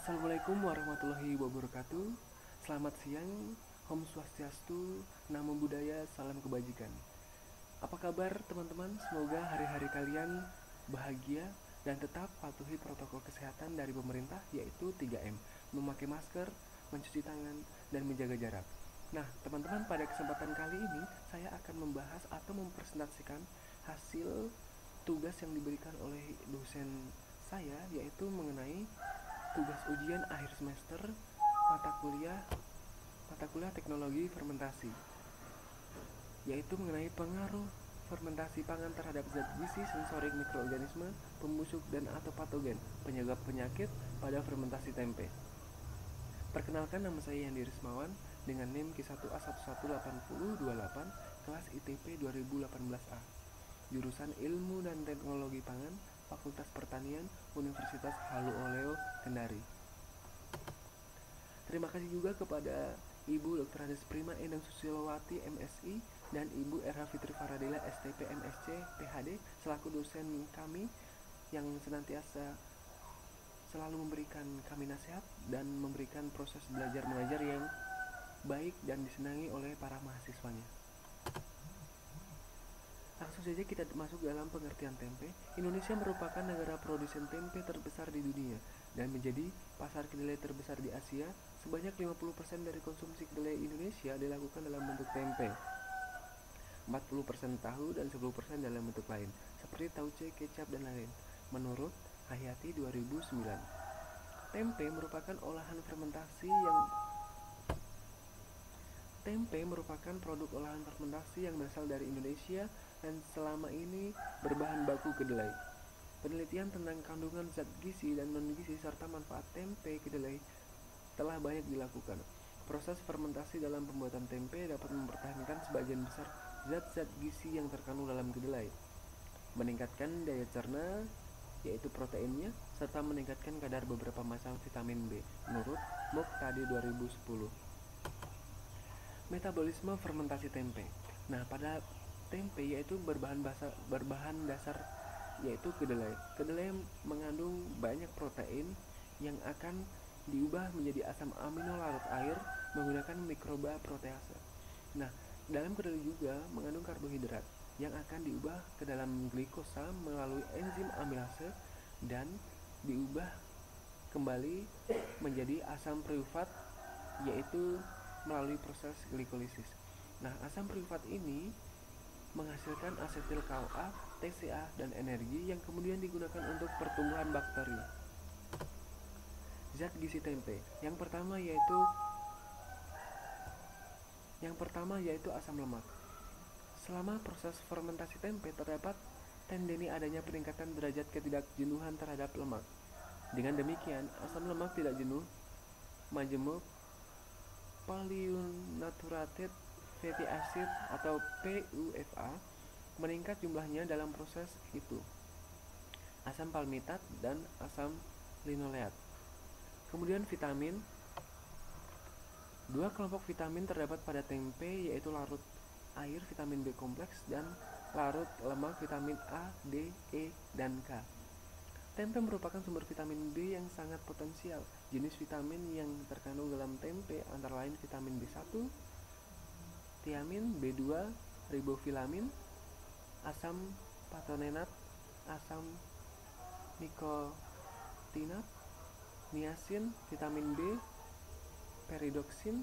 Assalamualaikum warahmatullahi wabarakatuh. Selamat siang, Om Swastiastu, Namo Buddhaya, Salam Kebajikan. Apa kabar teman-teman? Semoga hari-hari kalian bahagia dan tetap patuhi protokol kesehatan dari pemerintah, yaitu 3M, memakai masker, mencuci tangan, dan menjaga jarak. Nah, teman-teman, pada kesempatan kali ini saya akan membahas atau mempresentasikan hasil tugas yang diberikan oleh dosen saya, yaitu mengenai tugas ujian akhir semester mata kuliah teknologi fermentasi, yaitu mengenai pengaruh fermentasi pangan terhadap zat gizi sensorik mikroorganisme, pembusuk dan atau patogen penyebab penyakit pada fermentasi tempe. Perkenalkan, nama saya Yandi Rismawan dengan NIM Q1A118028, kelas ITP 2018A, jurusan Ilmu dan Teknologi Pangan, Fakultas Pertanian, Universitas Halu Oleo, Kendari. Terima kasih juga kepada Ibu Dr. Hades Prima Endang Susilowati MSI dan Ibu Erha Fitri Faradila STP MSc PhD selaku dosen kami yang senantiasa selalu memberikan kami nasihat dan memberikan proses belajar mengajar yang baik dan disenangi oleh para mahasiswanya. Langsung saja kita masuk dalam pengertian tempe. Indonesia merupakan negara produsen tempe terbesar di dunia dan menjadi pasar kedelai terbesar di Asia. Sebanyak 50% dari konsumsi kedelai Indonesia dilakukan dalam bentuk tempe, 40% tahu, dan 10% dalam bentuk lain, seperti tauce, kecap, dan lain. Menurut Hayati 2009, tempe merupakan olahan fermentasi Tempe merupakan produk olahan fermentasi yang berasal dari Indonesia dan selama ini berbahan baku kedelai. Penelitian tentang kandungan zat gizi dan non-gizi serta manfaat tempe kedelai telah banyak dilakukan. Proses fermentasi dalam pembuatan tempe dapat mempertahankan sebagian besar zat-zat gizi yang terkandung dalam kedelai, meningkatkan daya cerna, yaitu proteinnya, serta meningkatkan kadar beberapa macam vitamin B, menurut Muqtadi 2010. Metabolisme fermentasi tempe. Nah, pada tempe yaitu berbahan dasar yaitu kedelai. Kedelai mengandung banyak protein yang akan diubah menjadi asam amino larut air menggunakan mikroba protease. Nah, dalam kedelai juga mengandung karbohidrat yang akan diubah ke dalam glikosa melalui enzim amilase dan diubah kembali menjadi asam privat, yaitu melalui proses glikolisis. Nah, asam privat ini menghasilkan asetil CoA, TCA, dan energi yang kemudian digunakan untuk pertumbuhan bakteri. Zat gizi tempe. Yang pertama yaitu asam lemak. Selama proses fermentasi tempe terdapat tendeni adanya peningkatan derajat ketidakjenuhan terhadap lemak. Dengan demikian, asam lemak tidak jenuh, majemuk, polyunsaturated fatty acid atau PUFA meningkat jumlahnya dalam proses itu, asam palmitat dan asam linoleat. Kemudian vitamin. Dua kelompok vitamin terdapat pada tempe, yaitu larut air vitamin B kompleks dan larut lemak vitamin A, D, E, dan K. Tempe merupakan sumber vitamin B yang sangat potensial. Jenis vitamin yang terkandung dalam tempe antara lain vitamin B1, tiamin, B2, ribofilamin, asam pantotenat, asam nikotinat, niacin, vitamin B, peridoksin,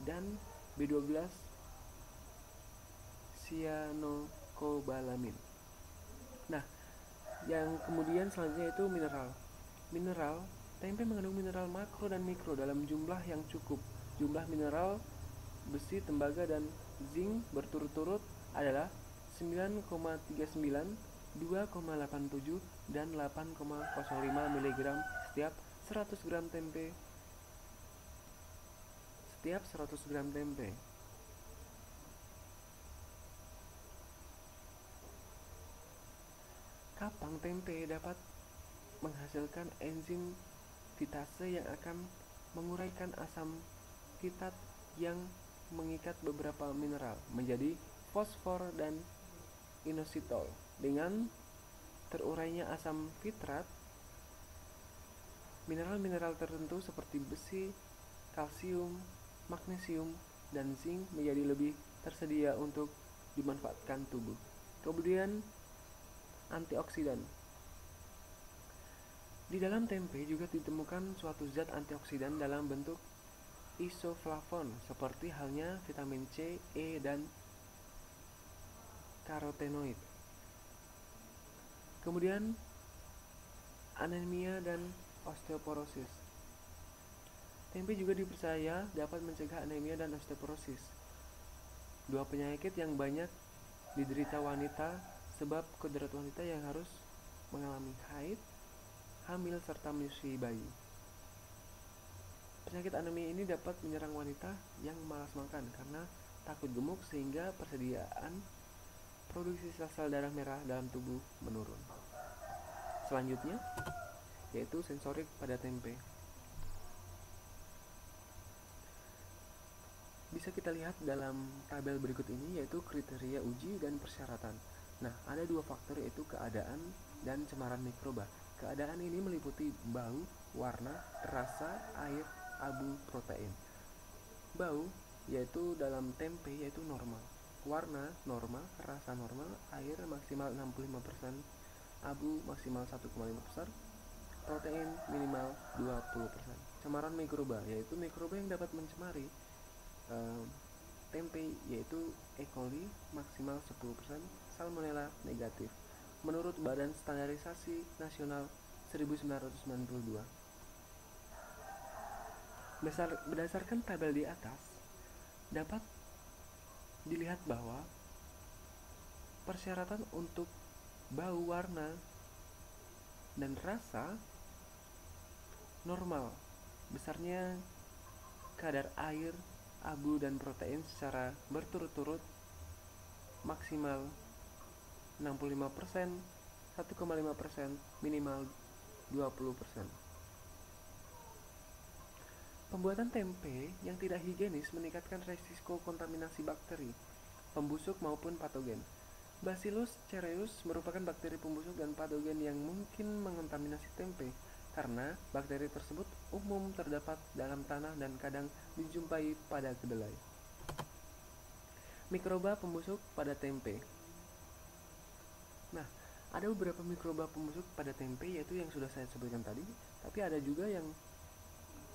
dan B12 cyanocobalamin. Nah, yang kemudian selanjutnya itu mineral. Tempe mengandung mineral makro dan mikro dalam jumlah yang cukup. Jumlah mineral besi, tembaga, dan zinc berturut-turut adalah 9,39, 2,87, dan 8,05 mg setiap 100 gram tempe. Kapang tempe dapat menghasilkan enzim fitase yang akan menguraikan asam fitat yang mengikat beberapa mineral menjadi fosfor dan inositol. Dengan terurainya asam fitrat, Mineral-mineral tertentu seperti besi, kalsium, magnesium, dan zinc menjadi lebih tersedia untuk dimanfaatkan tubuh. Kemudian antioksidan. Di dalam tempe juga ditemukan suatu zat antioksidan dalam bentuk isoflavon seperti halnya vitamin C, E, dan karotenoid. Kemudian anemia dan osteoporosis. Tempe juga dipercaya dapat mencegah anemia dan osteoporosis, dua penyakit yang banyak diderita wanita sebab kodrat wanita yang harus mengalami haid, hamil, serta menyusui bayi. Penyakit anemia ini dapat menyerang wanita yang malas makan karena takut gemuk sehingga persediaan produksi sel darah merah dalam tubuh menurun. Selanjutnya yaitu sensorik pada tempe. Bisa kita lihat dalam tabel berikut ini yaitu kriteria uji dan persyaratan. Nah, ada dua faktor yaitu keadaan dan cemaran mikroba. Keadaan ini meliputi bau, warna, rasa, air, abu, protein. Bau yaitu dalam tempe yaitu normal. Warna normal, rasa normal, air maksimal 65%, abu maksimal 1,5%, protein minimal 20%. Cemaran mikroba yaitu mikroba yang dapat mencemari tempe yaitu E. coli maksimal 10%, Salmonella negatif menurut Badan Standarisasi Nasional 1992. Berdasarkan tabel di atas dapat dilihat bahwa persyaratan untuk bau, warna, dan rasa normal, besarnya kadar air, abu, dan protein secara berturut-turut maksimal 65%, 1,5%, minimal 20%. Pembuatan tempe yang tidak higienis meningkatkan resiko kontaminasi bakteri, pembusuk maupun patogen. Bacillus cereus merupakan bakteri pembusuk dan patogen yang mungkin mengontaminasi tempe karena bakteri tersebut umum terdapat dalam tanah dan kadang dijumpai pada kedelai. Mikroba pembusuk pada tempe. Nah, ada beberapa mikroba pembusuk pada tempe yaitu yang sudah saya sebutkan tadi, tapi ada juga yang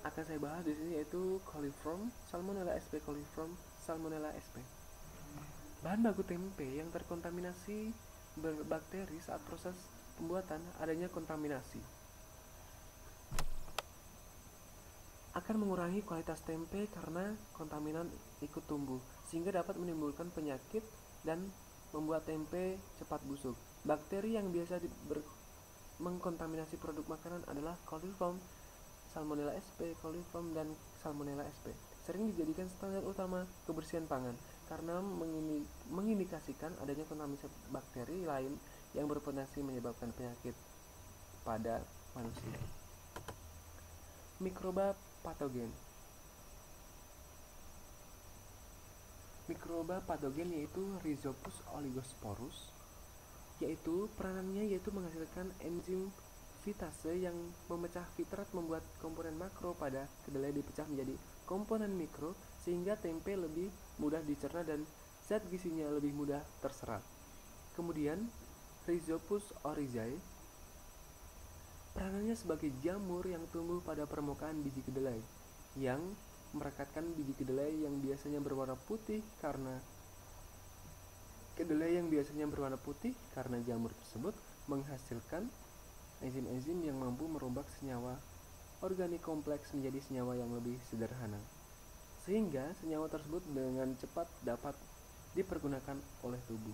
akan saya bahas di sini yaitu coliform, Salmonella sp coliform, Salmonella sp. Bahan baku tempe yang terkontaminasi bakteri saat proses pembuatan adanya kontaminasi akan mengurangi kualitas tempe karena kontaminan ikut tumbuh sehingga dapat menimbulkan penyakit dan membuat tempe cepat busuk. Bakteri yang biasa mengkontaminasi produk makanan adalah coliform, Salmonella sp coliform, dan Salmonella sp. Sering dijadikan standar utama kebersihan pangan karena mengindikasikan adanya kontaminasi bakteri lain yang berpotensi menyebabkan penyakit pada manusia. Mikroba patogen. Mikroba patogen yaitu Rhizopus oligosporus, yaitu peranannya yaitu menghasilkan enzim fitase yang memecah fitrat membuat komponen makro pada kedelai dipecah menjadi komponen mikro sehingga tempe lebih mudah dicerna dan zat gizinya lebih mudah terserap. Kemudian Rhizopus oryzae, peranannya sebagai jamur yang tumbuh pada permukaan biji kedelai yang merekatkan biji kedelai yang biasanya berwarna putih karena jamur tersebut menghasilkan enzim-enzim yang mampu merombak senyawa organik kompleks menjadi senyawa yang lebih sederhana, sehingga senyawa tersebut dengan cepat dapat dipergunakan oleh tubuh.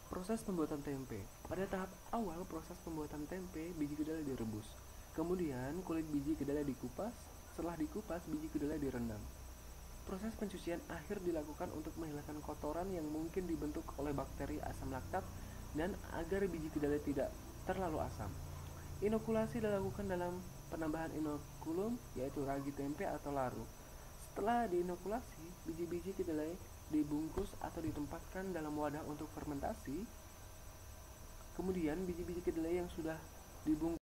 Proses pembuatan tempe. Pada tahap awal proses pembuatan tempe, biji kedelai direbus. Kemudian kulit biji kedelai dikupas. Setelah dikupas, biji kedelai direndam. Proses pencucian akhir dilakukan untuk menghilangkan kotoran yang mungkin dibentuk oleh bakteri asam laktat dan agar biji kedelai tidak terlalu asam. Inokulasi dilakukan dalam penambahan inokulum yaitu ragi tempe atau laru. Setelah diinokulasi, biji-biji kedelai dibungkus atau ditempatkan dalam wadah untuk fermentasi. Kemudian biji-biji kedelai yang sudah dibungkus